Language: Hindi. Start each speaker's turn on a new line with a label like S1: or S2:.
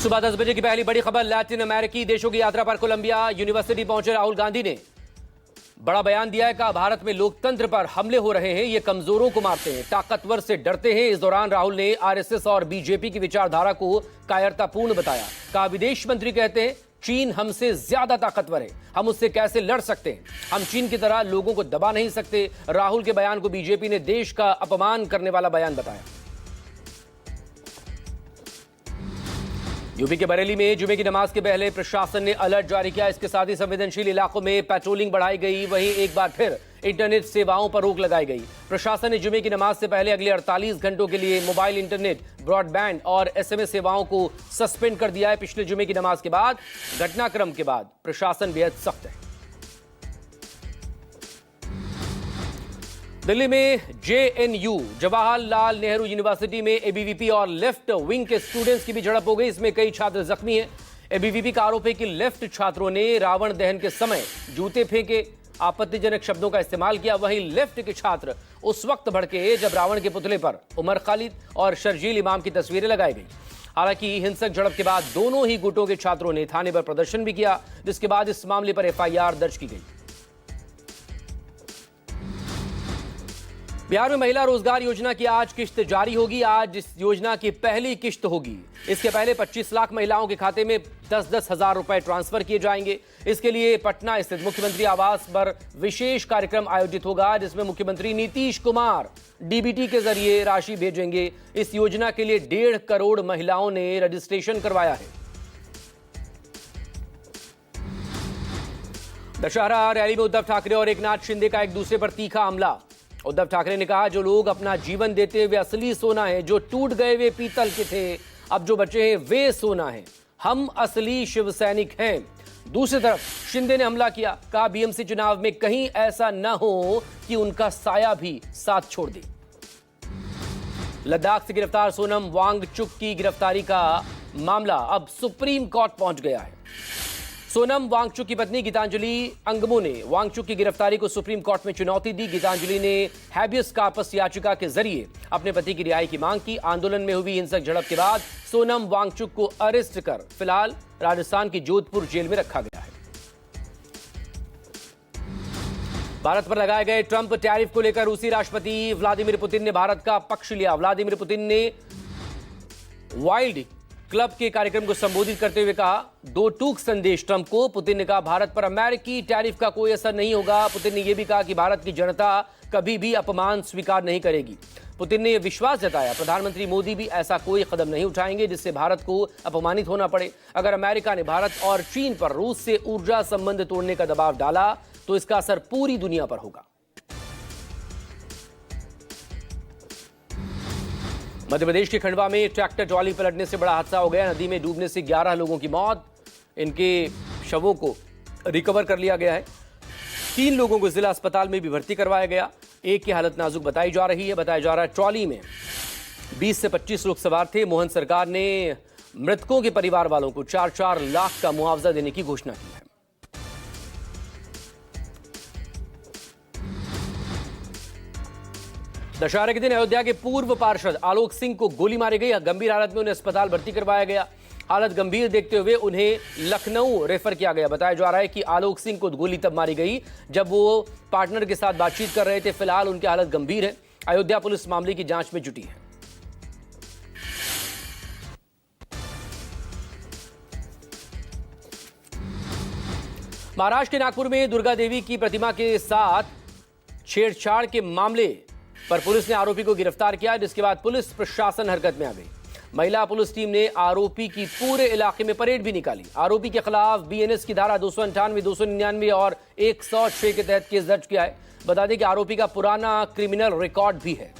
S1: सुबह 10 बजे की पहली बड़ी खबर। लैटिन अमेरिकी देशों की यात्रा पर कोलंबिया यूनिवर्सिटी पहुंचे राहुल गांधी ने बड़ा बयान दिया है। कहा भारत में लोकतंत्र पर हमले हो रहे हैं, ये कमजोरों को मारते हैं, ताकतवर से डरते हैं। इस दौरान राहुल ने आरएसएस और बीजेपी की विचारधारा को कायरतापूर्ण बताया। कहा विदेश मंत्री कहते हैं चीन हमसे ज्यादा ताकतवर है, हम उससे कैसे लड़ सकते हैं, हम चीन की तरह लोगों को दबा नहीं सकते। राहुल के बयान को बीजेपी ने देश का अपमान करने वाला बयान बताया। यूपी के बरेली में जुमे की नमाज के पहले प्रशासन ने अलर्ट जारी किया। इसके साथ ही संवेदनशील इलाकों में पेट्रोलिंग बढ़ाई गई। वहीं एक बार फिर इंटरनेट सेवाओं पर रोक लगाई गई। प्रशासन ने जुमे की नमाज से पहले अगले 48 घंटों के लिए मोबाइल इंटरनेट, ब्रॉडबैंड और एसएमएस सेवाओं को सस्पेंड कर दिया है। पिछले जुमे की नमाज के बाद घटनाक्रम के बाद प्रशासन बेहद सख्त है। दिल्ली में जेएनयू जवाहरलाल नेहरू यूनिवर्सिटी में एबीवीपी और लेफ्ट विंग के स्टूडेंट्स की भी झड़प हो गई। इसमें कई छात्र जख्मी हैं। एबीवीपी का आरोप है कि लेफ्ट छात्रों ने रावण दहन के समय जूते फेंके, आपत्तिजनक शब्दों का इस्तेमाल किया। वहीं लेफ्ट के छात्र उस वक्त भड़के जब रावण के पुतले पर उमर खालिद और शर्जील इमाम की तस्वीरें लगाई गई। हालांकि हिंसक झड़प के बाद दोनों ही गुटों के छात्रों ने थाने पर प्रदर्शन भी किया, जिसके बाद इस मामले पर एफआईआर दर्ज की गई। बिहार में महिला रोजगार योजना की आज किश्त जारी होगी। आज इस योजना की पहली किश्त होगी। इसके पहले 25 लाख महिलाओं के खाते में 10-10 हजार रुपए ट्रांसफर किए जाएंगे। इसके लिए पटना स्थित मुख्यमंत्री आवास पर विशेष कार्यक्रम आयोजित होगा, जिसमें मुख्यमंत्री नीतीश कुमार डीबीटी के जरिए राशि भेजेंगे। इस योजना के लिए 1.5 करोड़ महिलाओं ने रजिस्ट्रेशन करवाया है। दशहरा रैली में उद्धव ठाकरे और एकनाथ शिंदे का एक दूसरे पर तीखा हमला। उद्धव ठाकरे ने कहा जो लोग अपना जीवन देते वे असली सोना है, जो टूट गए वे पीतल के थे, अब जो बचे हैं वे सोना है, हम असली शिव सैनिक हैं। दूसरी तरफ शिंदे ने हमला किया। कहा बीएमसी चुनाव में कहीं ऐसा न हो कि उनका साया भी साथ छोड़ दे। लद्दाख से गिरफ्तार सोनम वांगचुक की गिरफ्तारी का मामला अब सुप्रीम कोर्ट पहुंच गया है। सोनम वांगचुक की पत्नी गीतांजलि अंगमो ने वांगचुक की गिरफ्तारी को सुप्रीम कोर्ट में चुनौती दी। गीतांजलि ने हैबियस कॉर्पस याचिका के जरिए अपने पति की रिहाई की मांग की। आंदोलन में हुई हिंसक झड़प के बाद सोनम वांगचुक को अरेस्ट कर फिलहाल राजस्थान की जोधपुर जेल में रखा गया है। भारत पर लगाए गए ट्रंप टैरिफ को लेकर रूसी राष्ट्रपति व्लादिमीर पुतिन ने भारत का पक्ष लिया। व्लादिमीर पुतिन ने वाइल्ड क्लब के कार्यक्रम को संबोधित करते हुए कहा दो टूक संदेश ट्रंप को। पुतिन ने कहा भारत पर अमेरिकी टैरिफ का कोई असर नहीं होगा। पुतिन ने यह भी कहा कि भारत की जनता कभी भी अपमान स्वीकार नहीं करेगी। पुतिन ने यह विश्वास जताया प्रधानमंत्री मोदी भी ऐसा कोई कदम नहीं उठाएंगे जिससे भारत को अपमानित होना पड़े। अगर अमेरिका ने भारत और चीन पर रूस से ऊर्जा संबंध तोड़ने का दबाव डाला तो इसका असर पूरी दुनिया पर होगा। मध्य प्रदेश के खंडवा में ट्रैक्टर ट्रॉली पलटने से बड़ा हादसा हो गया। नदी में डूबने से 11 लोगों की मौत। इनके शवों को रिकवर कर लिया गया है। 3 लोगों को जिला अस्पताल में भी भर्ती करवाया गया। एक की हालत नाजुक बताई जा रही है। बताया जा रहा है ट्रॉली में 20 से 25 लोग सवार थे। मोहन सरकार ने मृतकों के परिवार वालों को 4-4 लाख का मुआवजा देने की घोषणा की है। दशहरे के दिन अयोध्या के पूर्व पार्षद आलोक सिंह को गोली मारी गई। गंभीर हालत में उन्हें अस्पताल भर्ती करवाया गया। हालत गंभीर देखते हुए उन्हें लखनऊ रेफर किया गया। बताया जा रहा है कि आलोक सिंह को गोली तब मारी गई जब वो पार्टनर के साथ बातचीत कर रहे थे। फिलहाल उनकी हालत गंभीर है। अयोध्या पुलिस मामले की जांच में जुटी है। महाराष्ट्र के नागपुर में दुर्गा देवी की प्रतिमा के साथ छेड़छाड़ के मामले पर पुलिस ने आरोपी को गिरफ्तार किया, जिसके बाद पुलिस प्रशासन हरकत में आ गई। महिला पुलिस टीम ने आरोपी की पूरे इलाके में परेड भी निकाली। आरोपी के खिलाफ बीएनएस की धारा 298, 299 और 106 के तहत केस दर्ज किया है। बता दें कि आरोपी का पुराना क्रिमिनल रिकॉर्ड भी है।